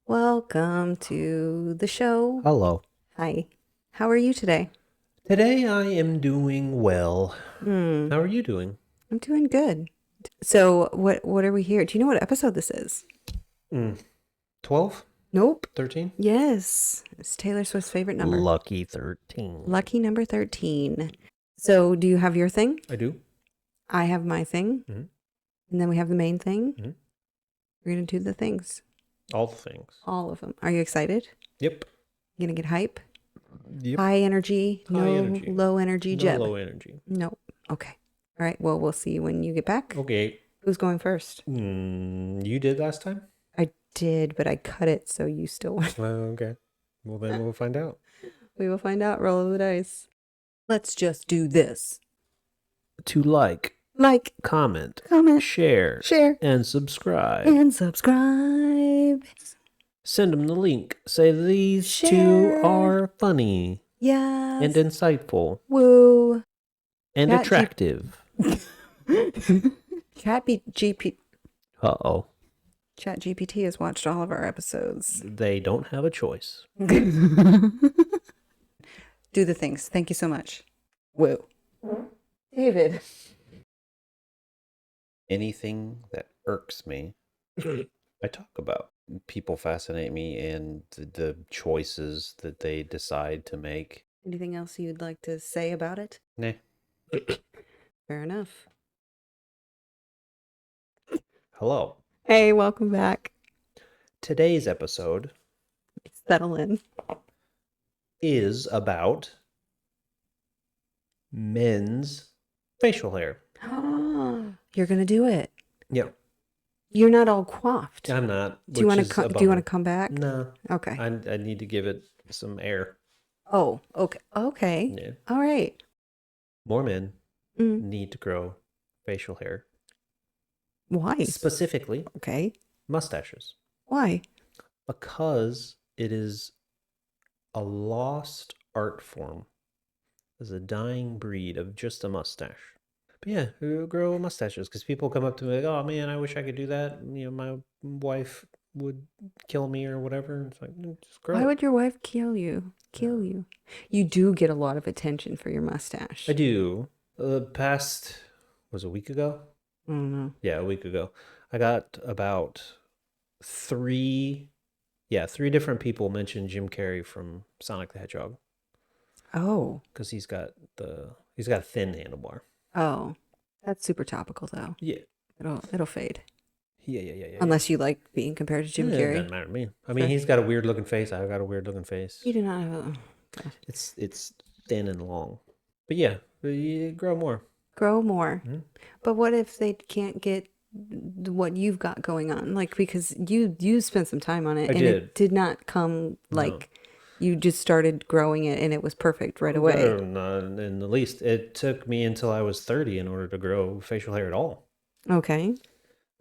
Welcome to the show. Hello. Hi. How are you today? Today I am doing well. How are you doing? I'm doing good. So, what are we here? Do you know what episode this is? 12? Nope. 13? Yes. It's Taylor Swift's favorite number. Lucky 13. Lucky number 13. So, do you have your thing? I do. I have my thing. Mhm. And then we have the main thing. Mhm. We're going to do the things. All the things. All of them. Are you excited? Yep. You going to get hype? Yep. High energy? High No energy. low energy, No Jeb? low energy. No. Okay. All right. Well, we'll see you when you get back. Okay. Who's going first? You did last time? I did, but I cut it, so you still won. Okay. Well, then we'll find out. We will find out. Roll of the dice. Let's just do this. To like, comment, share, and subscribe. And subscribe. Send them the link. Say these Share. two are funny Yes. and insightful Woo. and Chat attractive. ChatGPT has watched all of our episodes. They don't have a choice. Do the things. Thank you so much. Woo. David. Anything that irks me, I talk about. People fascinate me and the choices that they decide to make. Anything else you'd like to say about it? Nah. Fair enough. Hello. Hey, welcome back. Today's episode Settle in. is about men's facial hair. You're gonna do it. Yeah. You're not all coiffed. I'm not. Do you want to come back? No. Okay. I need to give it some air. Oh, okay. Okay. Yeah. All right. More men need to grow facial hair. Why? Specifically, Okay. mustaches. Why? Because it is a lost art form. There's a dying breed of just a mustache. But yeah, grow mustaches because people come up to me like, oh man, I wish I could do that. You know, my wife would kill me or whatever. It's like, just grow Why it. would your wife kill you? You do get a lot of attention for your mustache. I do. The past, was it a week ago? I don't know. Yeah, a week ago. I got about three different people mentioned Jim Carrey from Sonic the Hedgehog. Oh. Because he's got a thin handlebar. Oh. That's super topical though. Yeah. It'll fade. Yeah. Unless you like being compared to Jim It Carrey. doesn't matter to me. I mean, he's got a weird looking face. I've got a weird looking face. You do not have a... It's thin and long. But yeah, you grow more. Grow more. Mm-hmm. But what if they can't get what you've got going on? Like, because you spent some time on it it did not come like you just started growing it and it was perfect right away. No, not in the least. It took me until I was 30 in order to grow facial hair at all. Okay.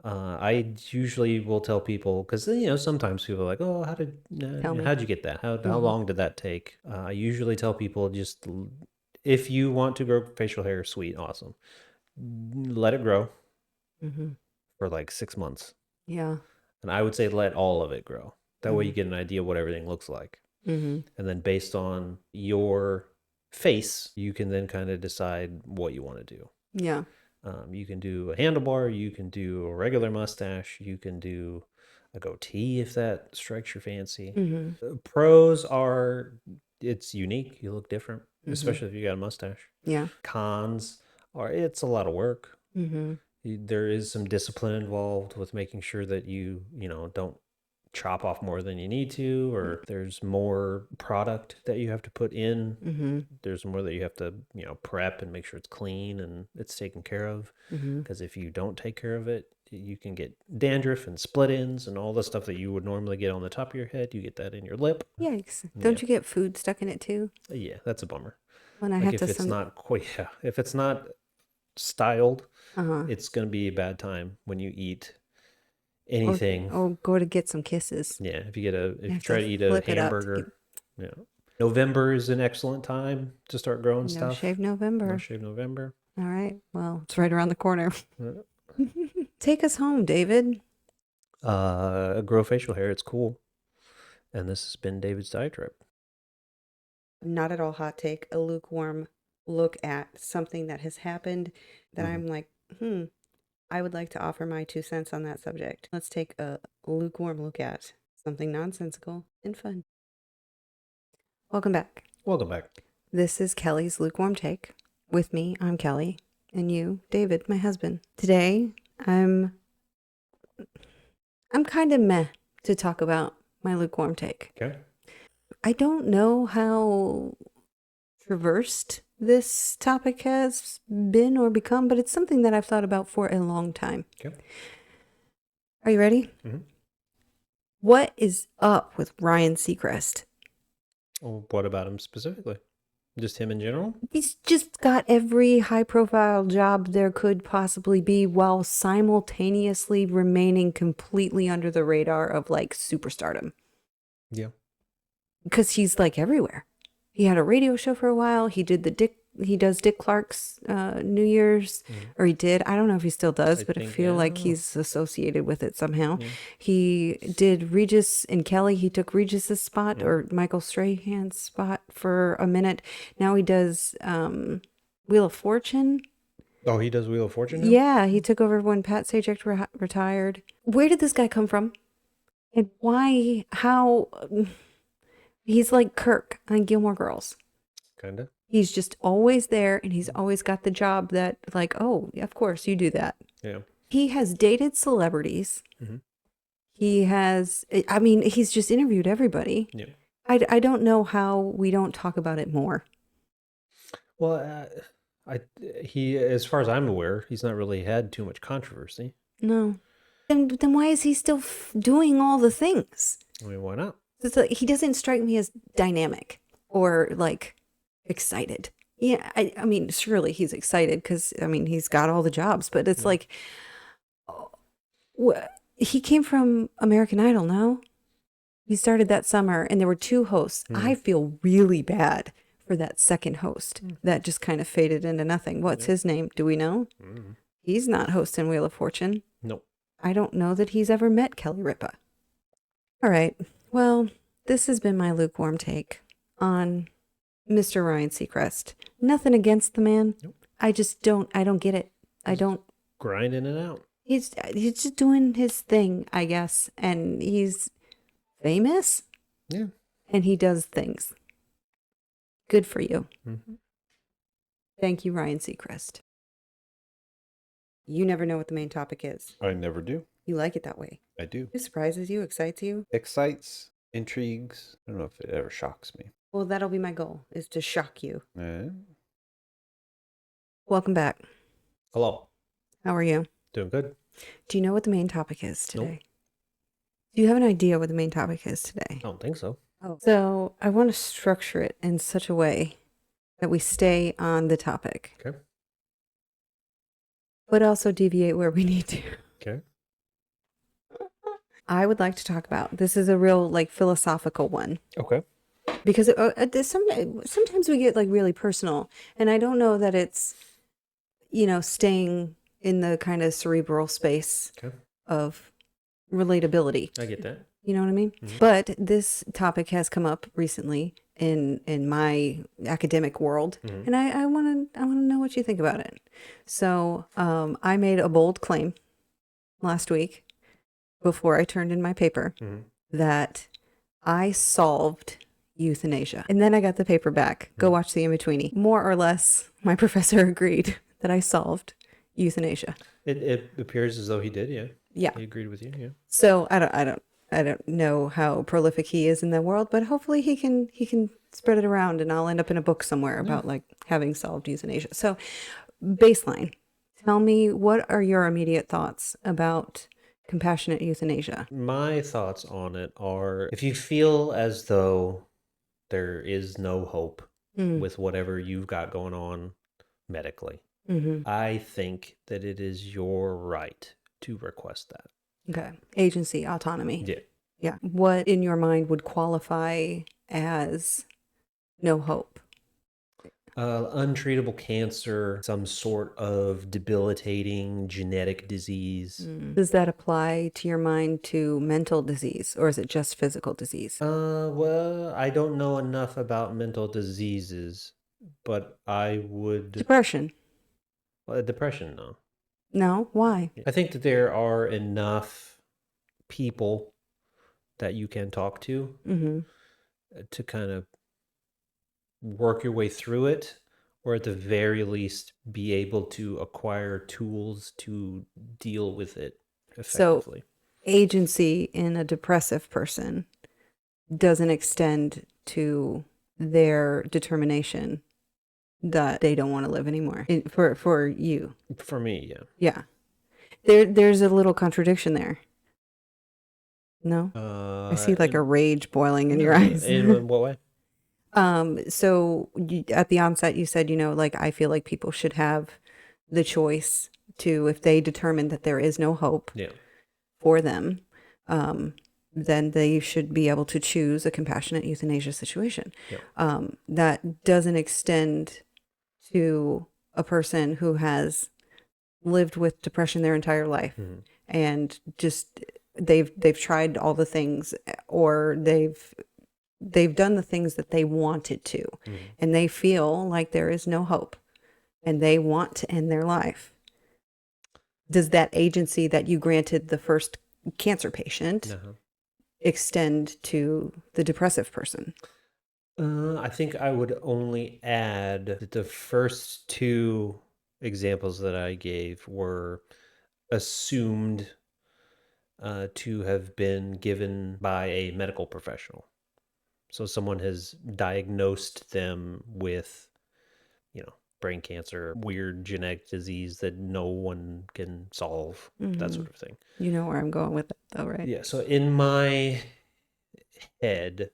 I usually will tell people, because sometimes people are like, oh, how'd you get that? How long did that take? I usually tell people, just if you want to grow facial hair, sweet, awesome, let it grow for like 6 months. Yeah. And I would say let all of it grow. That way you get an idea what everything looks like. And then based on your face, you can then kind of decide what you want to do. Yeah. You can do a handlebar, you can do a regular mustache, you can do a goatee if that strikes your fancy. Pros are, it's unique, you look different, especially if you got a mustache. Yeah. Cons are, it's a lot of work. There is some discipline involved with making sure that you don't chop off more than you need to, or there's more product that you have to put in. There's more that you have to prep and make sure it's clean and it's taken care of, because if you don't take care of it, you can get dandruff and split ends and all the stuff that you would normally get on the top of your head. You get that in your lip. Yikes. Don't you get food stuck in it too? Yeah, that's a bummer. When I Like have if to it's not quite, if it's not styled, Uh-huh. it's going to be a bad time when you eat anything. Or go to get some kisses. Yeah, if you have try to to eat a flip it up to hamburger, yeah. November is an excellent time to start growing No stuff. Shave November. No Shave November. All right. Well, it's right around the corner. Yeah. Take us home, David. Grow facial hair. It's cool. And this has been David's Diatribe. Not at all hot take, a lukewarm look at something that has happened that I'm like, I would like to offer my 2 cents on that subject. Let's take a lukewarm look at something nonsensical and fun. Welcome back. Welcome back. This is Kelly's Lukewarm Take. With me, I'm Kelly, and you, David, my husband. Today, I'm kind of meh to talk about my lukewarm take. Okay. I don't know how traversed this topic has been or become, but it's something that I've thought about for a long time. Okay. Are you ready? Mm-hmm. What is up with Ryan Seacrest? Well, what about him specifically? Just him in general? He's just got every high-profile job there could possibly be while simultaneously remaining completely under the radar of like superstardom. Yeah. Because he's like everywhere. He had a radio show for a while. He does Dick Clark's New Year's, or he did. I don't know if he still does, but I feel like he's associated with it somehow. Yeah. He did Regis and Kelly. He took Regis's spot or Michael Strahan's spot for a minute. Now he does Wheel of Fortune. Oh, he does Wheel of Fortune now? Yeah, he took over when Pat Sajak retired. Where did this guy come from? And why, how... He's like Kirk on Gilmore Girls. Kind of. He's just always there, and he's always got the job that, like, oh, of course, you do that. Yeah. He has dated celebrities. Mm-hmm. He has, I mean, he's just interviewed everybody. Yeah. I don't know how we don't talk about it more. Well, he, as far as I'm aware, he's not really had too much controversy. No. Then why is he still doing all the things? I mean, why not? It's like, he doesn't strike me as dynamic or like excited. Yeah, I mean, surely he's excited because, I mean, he's got all the jobs, but it's like, he came from American Idol, no? He started that summer and there were 2 hosts. I feel really bad for that second host that just kind of faded into nothing. What's his name? Do we know? He's not hosting Wheel of Fortune. Nope. I don't know that he's ever met Kelly Ripa. All right. Well, this has been my lukewarm take on Mr. Ryan Seacrest. Nothing against the man. Nope. I don't get it. I don't. Grinding it out. He's just doing his thing, I guess. And he's famous. Yeah. And he does things. Good for you. Mm-hmm. Thank you, Ryan Seacrest. You never know what the main topic is. I never do. You like it that way. I do. It surprises you, excites you? Excites, intrigues. I don't know if it ever shocks me. Well, that'll be my goal, is to shock you. Eh? Welcome back. Hello. How are you? Doing good. Do you know what the main topic is today? Nope. Do you have an idea what the main topic is today? I don't think so. Oh. So I want to structure it in such a way that we stay on the topic. Okay. But also deviate where we need to. Okay. I would like to talk about, this is a real like philosophical one. Okay. Because sometimes we get like really personal, and I don't know that it's, staying in the kind of cerebral space of relatability. I get that. You know what I mean? Mm-hmm. But this topic has come up recently in my academic world, and I want to know what you think about it. So I made a bold claim last week before I turned in my paper that I solved euthanasia. And then I got the paper back. Go watch the in-betweenie. More or less, my professor agreed that I solved euthanasia. It appears as though he did, yeah. Yeah. He agreed with you, yeah. So I don't know how prolific he is in the world, but hopefully he can spread it around, and I'll end up in a book somewhere about like having solved euthanasia. So baseline, tell me, what are your immediate thoughts about compassionate euthanasia? My thoughts on it are, if you feel as though there is no hope with whatever you've got going on medically, I think that it is your right to request that. Okay. Agency, autonomy. Yeah. Yeah. What in your mind would qualify as no hope? Untreatable cancer, some sort of debilitating genetic disease. Does that apply to your mind to mental disease, or is it just physical disease? Well, I don't know enough about mental diseases, but I would... Depression. Depression, no. No? Why? I think that there are enough people that you can talk to to kind of work your way through it, or at the very least be able to acquire tools to deal with it effectively. So agency in a depressive person doesn't extend to their determination that they don't want to live anymore. For you. For me, yeah. Yeah. There's a little contradiction there. No? I see like a rage boiling in your eyes. In what way? So at the onset, you said, like, I feel like people should have the choice to, if they determine that there is no hope for them, then they should be able to choose a compassionate euthanasia situation. That doesn't extend to a person who has lived with depression their entire life and just they've tried all the things, or they've done the things that they wanted to, and they feel like there is no hope and they want to end their life. Does that agency that you granted the first cancer patient extend to the depressive person? I think I would only add that the first two examples that I gave were assumed to have been given by a medical professional. So someone has diagnosed them with, brain cancer, weird genetic disease that no one can solve, that sort of thing. You know where I'm going with it, though, right? Yeah. So in my head,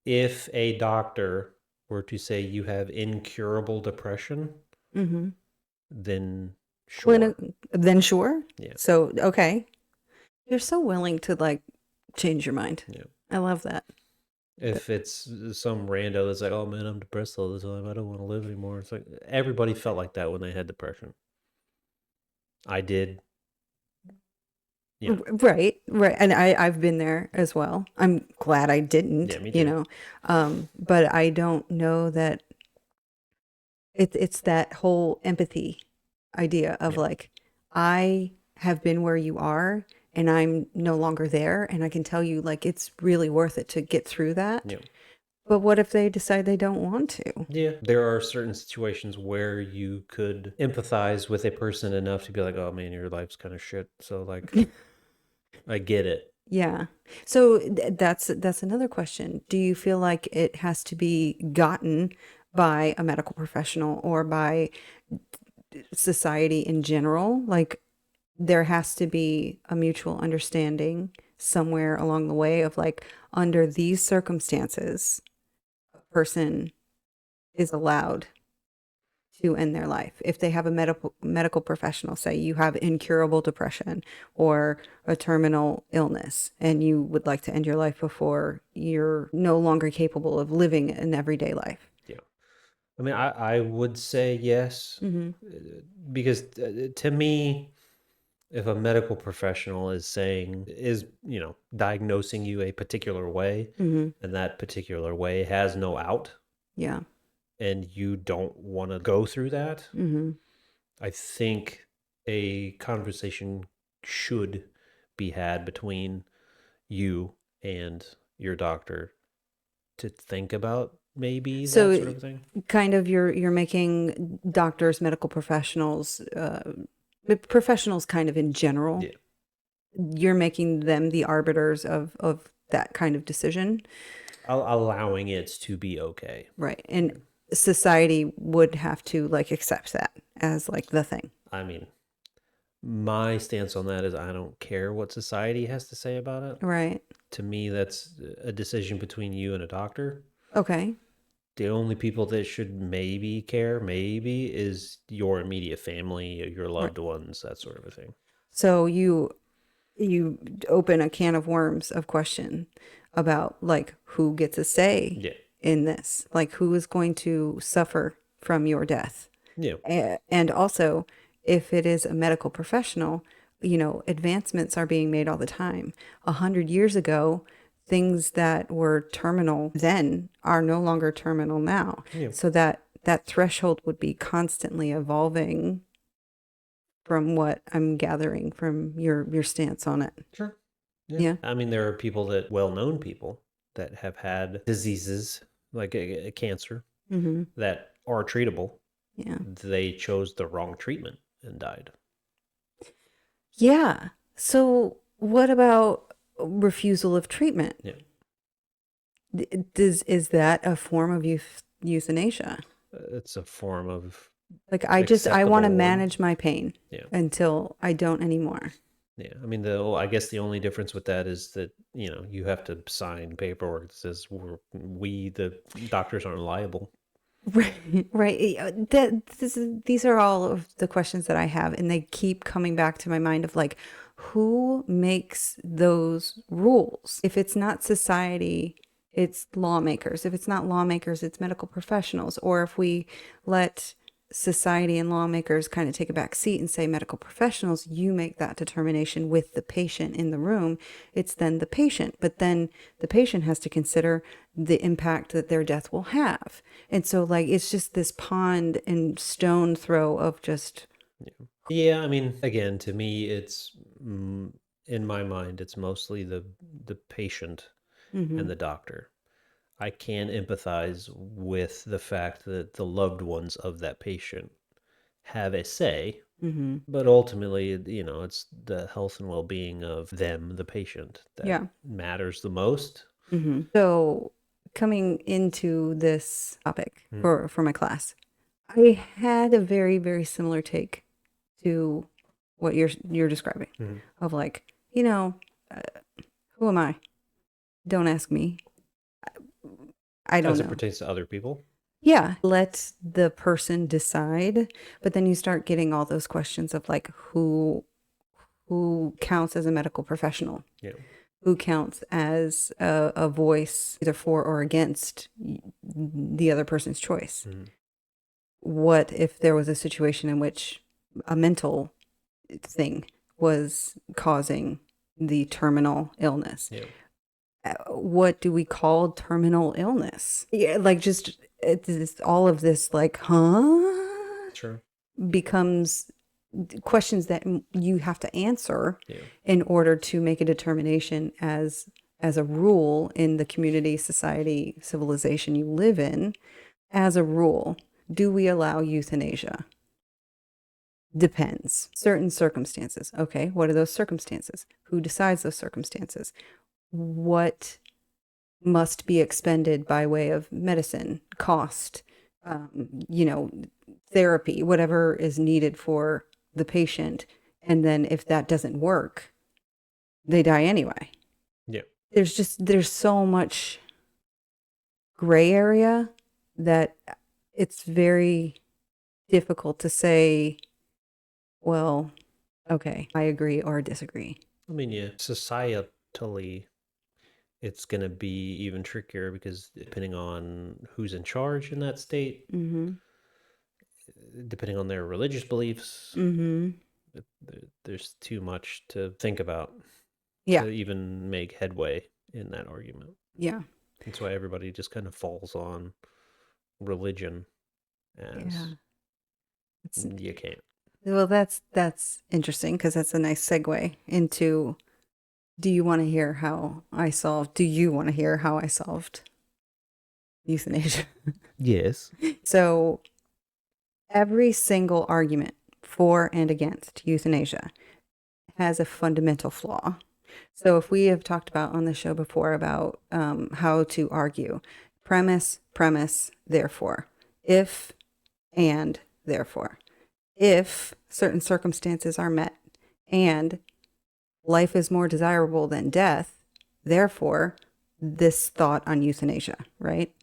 if a doctor were to say you have incurable depression, then sure. Then sure? Yeah. So, okay. You're so willing to, like, change your mind. Yeah. I love that. If it's some rando that's like, oh man, I'm depressed all the time, I don't want to live anymore. It's like, everybody felt like that when they had depression. I did. Yeah. Right. And I've been there as well. I'm glad I didn't, Yeah, me too. But I don't know that it's that whole empathy idea of like, I have been where you are and I'm no longer there. And I can tell you, like, it's really worth it to get through that. Yeah. But what if they decide they don't want to? Yeah. There are certain situations where you could empathize with a person enough to be like, oh man, your life's kind of shit. So like, I get it. Yeah. So that's another question. Do you feel like it has to be gotten by a medical professional or by society in general? Like, there has to be a mutual understanding somewhere along the way of like, under these circumstances, a person is allowed to end their life. If they have a medical professional say you have incurable depression or a terminal illness and you would like to end your life before you're no longer capable of living an everyday life. Yeah. I mean, I would say yes, because to me, if a medical professional is diagnosing you a particular way, and that particular way has no out, and you don't want to go through that, I think a conversation should be had between you and your doctor to think about maybe that sort of thing. Kind of you're making doctors, medical professionals, professionals kind of in general. Yeah. You're making them the arbiters of that kind of decision. Allowing it to be okay. Right. And society would have to like accept that as like the thing. I mean, my stance on that is I don't care what society has to say about it. Right. To me, that's a decision between you and a doctor. Okay. The only people that should maybe care, is your immediate family, your loved ones, that sort of a thing. So you open a can of worms of question about like who gets a say in this? Like, who is going to suffer from your death? Yeah. And also, if it is a medical professional, advancements are being made all the time. 100 years ago, things that were terminal then are no longer terminal now. Yeah. So that threshold would be constantly evolving from what I'm gathering from your stance on it. Sure. Yeah. I mean, there are well-known people that have had diseases like a cancer that are treatable. Yeah. They chose the wrong treatment and died. Yeah. So what about refusal of treatment? Yeah. Is that a form of euthanasia? It's a form of I want to acceptable manage my pain Yeah. until I don't anymore. Yeah. I mean, I guess the only difference with that is that, you have to sign paperwork that says the doctors aren't liable. Right, right. These are all of the questions that I have, and they keep coming back to my mind of like, who makes those rules? If it's not society, it's lawmakers. If it's not lawmakers, it's medical professionals. Or if we let society and lawmakers kind of take a back seat and say medical professionals, you make that determination with the patient in the room, it's then the patient. But then the patient has to consider the impact that their death will have. And so like it's just this pond and stone throw of just Yeah, I mean, again, to me, it's in my mind, it's mostly the patient and the doctor. I can empathize with the fact that the loved ones of that patient have a say, but ultimately, it's the health and well-being of them, the patient, that matters the most. So coming into this topic for my class, I had a very, very similar take to what you're describing of like, who am I? Don't ask me. I don't As know. it pertains to other people. Yeah, let the person decide. But then you start getting all those questions of like who counts as a medical professional? Yeah. Who counts as a voice either for or against the other person's choice? What if there was a situation in which a mental thing was causing the terminal illness? Yeah. What do we call terminal illness? Yeah, like just it's all of this like, Sure. becomes questions that you have to answer in order to make a determination as a rule in the community, society, civilization you live in. As a rule, do we allow euthanasia? Depends. Certain circumstances. Okay, what are those circumstances? Who decides those circumstances? What must be expended by way of medicine, cost, therapy, whatever is needed for the patient. And then if that doesn't work, they die anyway. Yeah. There's so much gray area that it's very difficult to say, well, okay, I agree or disagree. I mean, yeah, societally, it's going to be even trickier because depending on who's in charge in that state, depending on their religious beliefs, there's too much to think about to even make headway in that argument. Yeah. That's why everybody just kind of falls on religion as you can't. Well, that's interesting because that's a nice segue into do you want to hear how I solved euthanasia? Yes. So every single argument for and against euthanasia has a fundamental flaw. So if we have talked about on the show before about how to argue, premise, therefore, if, and therefore, if certain circumstances are met and life is more desirable than death, therefore, this thought on euthanasia, right?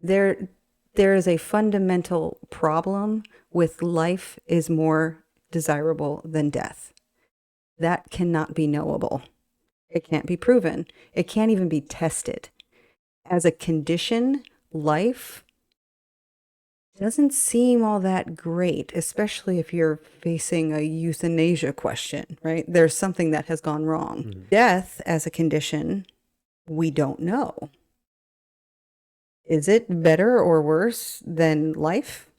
There is a fundamental problem with life is more desirable than death. That cannot be knowable. It can't be proven. It can't even be tested. as a condition, life doesn't seem all that great, especially if you're facing a euthanasia question, right? There's something that has gone wrong. Mm-hmm. Death as a condition, we don't know. Is it better or worse than life?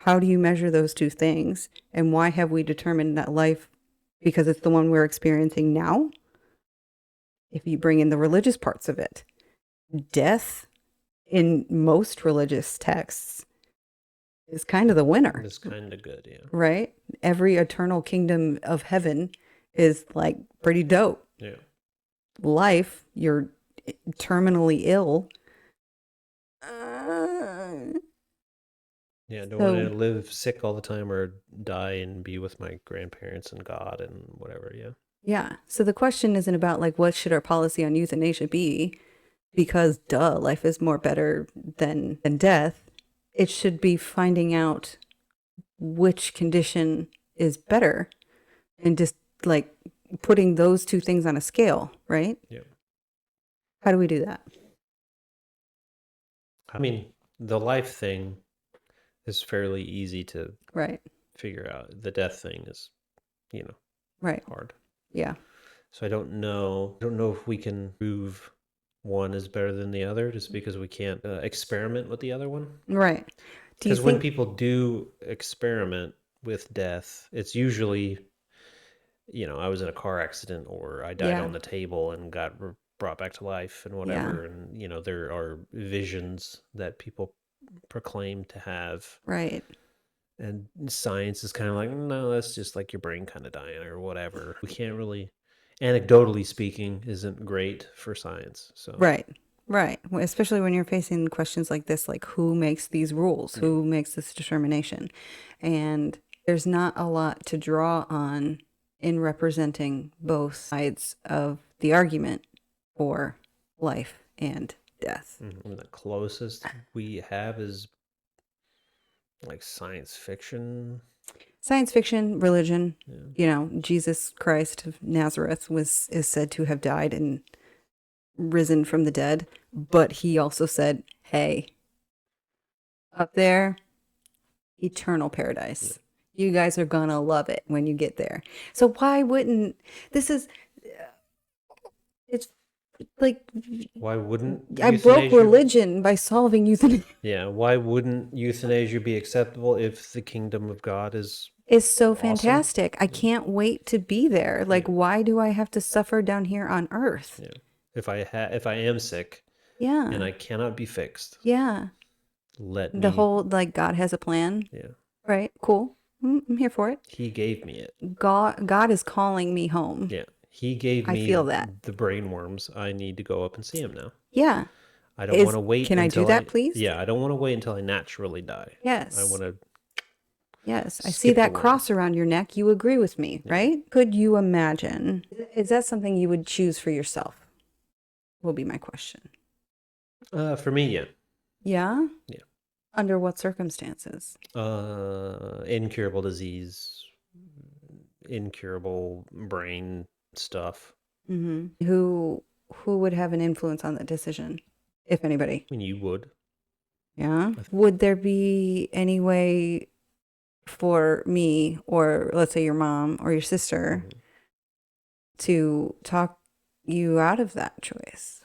How do you measure those two things? And why have we determined that life, because it's the one we're experiencing now? If you bring in the religious parts of it, death in most religious texts is kind of the winner. It's kind of good, yeah. Right? Every eternal kingdom of heaven is like pretty dope. Yeah. Life, you're terminally ill. Yeah, I don't want to live sick all the time or die and be with my grandparents and God and whatever, yeah. Yeah. So the question isn't about like what should our policy on euthanasia be? Because duh, life is more better than death. It should be finding out which condition is better and just like putting those two things on a scale, right? Yeah. How do we do that? I mean, the life thing is fairly easy to figure out. The death thing is, hard. Yeah. So I don't know if we can prove one is better than the other just because we can't experiment with the other one. Right. Because when people do experiment with death, it's usually, I was in a car accident or I died on the table and got brought back to life and whatever. Yeah. And, there are visions that people proclaim to have. Right. And science is kind of like, no, that's just like your brain kind of dying or whatever. We can't really, anecdotally speaking, isn't great for science. So Right. Especially when you're facing questions like this, like who makes these rules? Yeah. Who makes this determination? And there's not a lot to draw on in representing both sides of the argument for life and death. Mm-hmm. The closest we have is like science fiction, religion. Yeah. Jesus Christ of Nazareth is said to have died and risen from the dead, but he also said, hey, up there, eternal paradise. Yeah. You guys are gonna love it when you get there. So why wouldn't it's like, why wouldn't I broke religion by solving euthanasia? Yeah, why wouldn't euthanasia be acceptable if the kingdom of God is so awesome? Fantastic. I can't wait to be there. Like, why do I have to suffer down here on earth? Yeah. If I am sick, and I cannot be fixed, let me. The whole like God has a plan. Yeah. Right. Cool. I'm here for it. He gave me it. God is calling me home. Yeah. He gave me I feel that. The brain worms. I need to go up and see him now. Yeah. I don't want to wait. Can I do that, please? Yeah, I don't want to wait until I naturally die. Yes. I want to. Yes, I see that cross around your neck. You agree with me, right? Could you imagine? Is that something you would choose for yourself? Will be my question. For me, yeah. Yeah? Yeah. Under what circumstances? Incurable disease, incurable brain stuff. Mm-hmm. Who would have an influence on that decision, if anybody? I mean, you would. Yeah. Would there be any way for me, or let's say your mom or your sister, to talk you out of that choice?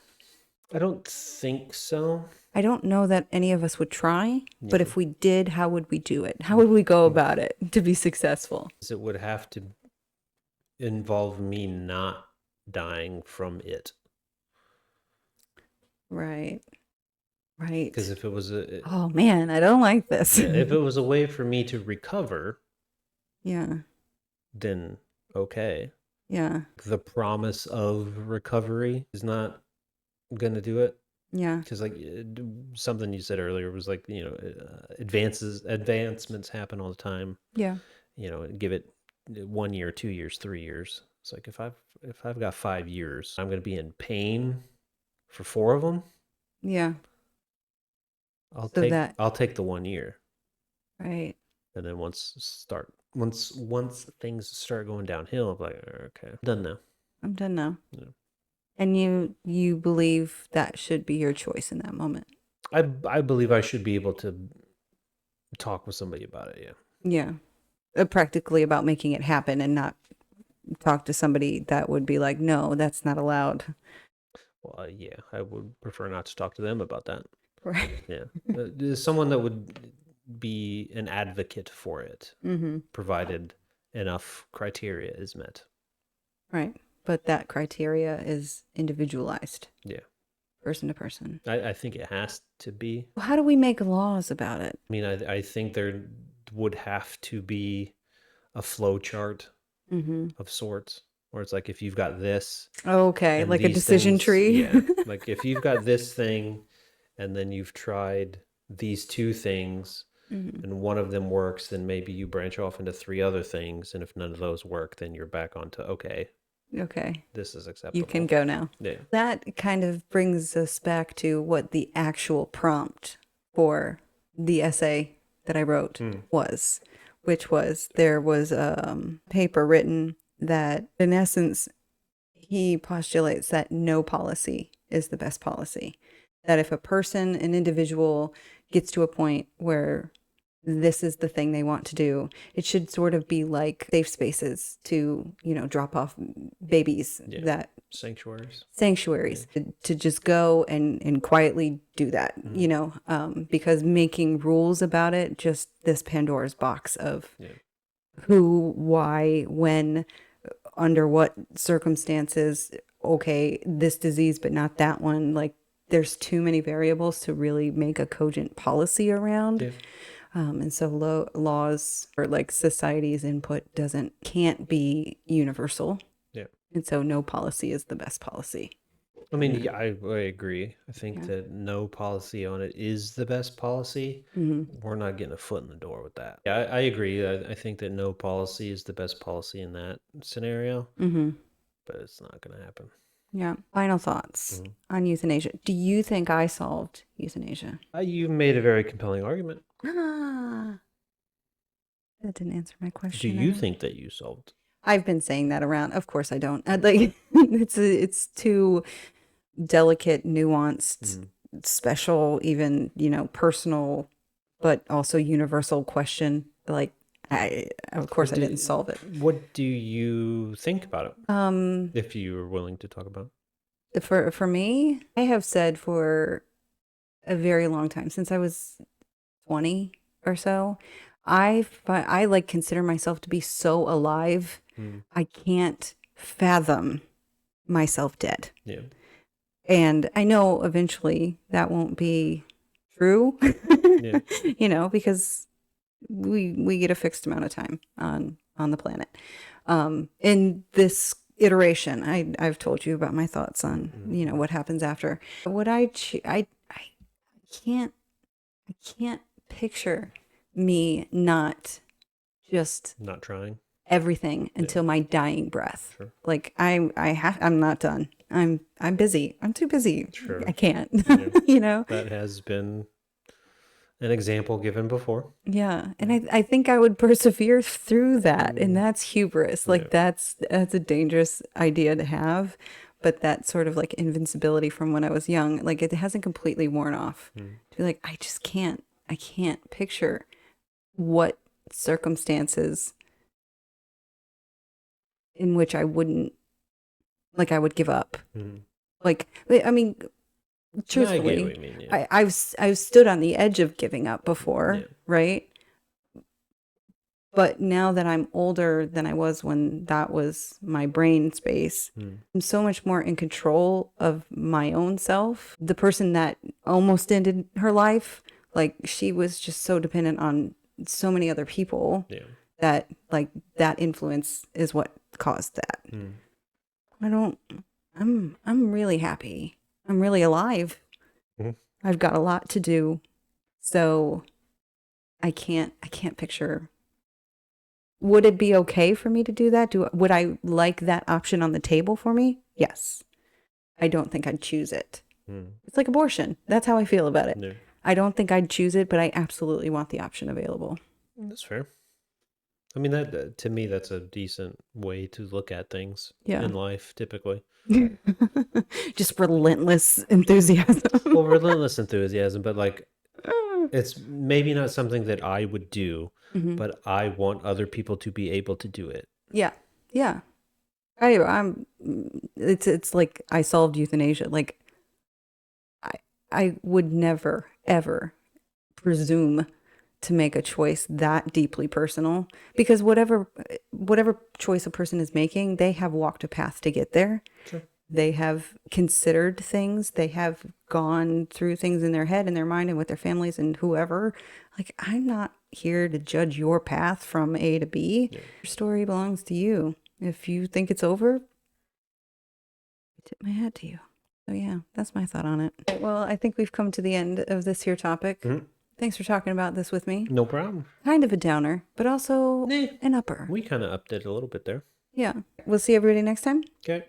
I don't think so. I don't know that any of us would try, but if we did, how would we do it? How would we go about it to be successful? It would have to involve me not dying from it. Right. Because if it was oh man, I don't like this. If it was a way for me to recover, then okay. Yeah. The promise of recovery is not gonna do it. Yeah. Because like something you said earlier was like, advancements happen all the time. Yeah. Give it 1 year, 2 years, 3 years. It's like if I've got 5 years, I'm gonna be in pain for 4 of them. Yeah. I'll take the 1 year. Right. And then once things start going downhill, I'm like, okay, I'm done now. Yeah. And you believe that should be your choice in that moment. I believe I should be able to talk with somebody about it. Yeah. Practically about making it happen and not talk to somebody that would be like, no, that's not allowed. Well, yeah, I would prefer not to talk to them about that. Right. Yeah. Someone that would be an advocate for it, provided enough criteria is met. Right. But that criteria is individualized. Yeah. Person to person. I think it has to be. How do we make laws about it? I mean, I think there would have to be a flow chart of sorts, where it's like if you've got this. Okay, and like a decision things, tree. Yeah. Like if you've got this thing and then you've tried these two things and one of them works, then maybe you branch off into 3 other things. And if none of those work, then you're back onto, okay, this is acceptable. You can go now. Yeah. That kind of brings us back to what the actual prompt for the essay that I wrote was, which was there was a paper written that in essence, he postulates that no policy is the best policy. That if a person, an individual, gets to a point where this is the thing they want to do, it should sort of be like safe spaces to, drop off babies, that sanctuaries to just go and quietly do that, because making rules about it, just this Pandora's box of who, why, when, under what circumstances, okay, this disease, but not that one. Like there's too many variables to really make a cogent policy around. Yeah. And so laws or like society's input can't be universal. Yeah. And so no policy is the best policy. I mean, yeah, I agree. I think that no policy on it is the best policy. We're not getting a foot in the door with that. Yeah, I agree. I think that no policy is the best policy in that scenario, but it's not going to happen. Yeah. Final thoughts on euthanasia. Do you think I solved euthanasia? You made a very compelling argument. That didn't answer my question. Do you think that you solved? I've been saying that around. Of course I don't. It's too delicate, nuanced, special, even, personal, but also universal question. Like, of course I didn't solve it. What do you think about it? If you were willing to talk about it. For me, I have said for a very long time, since I was 20 or so, I like consider myself to be so alive. I can't fathom myself dead. Yeah. And I know eventually that won't be true, because we get a fixed amount of time on the planet. In this iteration, I've told you about my thoughts on, what happens after. What I can't picture me not trying everything until my dying breath. Sure. Like I'm not done. I'm busy. I'm too busy. Sure. I can't. That has been an example given before. Yeah. And I think I would persevere through that. And that's hubris. Like that's a dangerous idea to have. But that sort of like invincibility from when I was young, like it hasn't completely worn off. To be like, I can't picture what circumstances in which I would give up. Like, I mean, truthfully, I get what you mean, yeah. I've stood on the edge of giving up before, right? But now that I'm older than I was when that was my brain space, I'm so much more in control of my own self. The person that almost ended her life, like she was just so dependent on so many other people that like that influence is what caused that. I'm really happy. I'm really alive. I've got a lot to do. So I can't picture. Would it be okay for me to do that? Would I like that option on the table for me? Yes. I don't think I'd choose it. It's like abortion. That's how I feel about it. I don't think I'd choose it, but I absolutely want the option available. That's fair. I mean, that to me, that's a decent way to look at things Yeah. in life, typically. Just relentless enthusiasm. Well, relentless enthusiasm, but like, it's maybe not something that I would do, but I want other people to be able to do it. Yeah. Yeah. It's like I solved euthanasia. Like I would never, ever presume to make a choice that deeply personal, because whatever choice a person is making, they have walked a path to get there. Sure. They have considered things. They have gone through things in their head and their mind and with their families and whoever. Like, I'm not here to judge your path from A to B. Yeah. Your story belongs to you. If you think it's over, I tip my hat to you. So yeah, that's my thought on it. Well, I think we've come to the end of this here topic. Mm-hmm. Thanks for talking about this with me. No problem. Kind of a downer, but also an upper. We kind of upped it a little bit there. Yeah. We'll see everybody next time. Okay.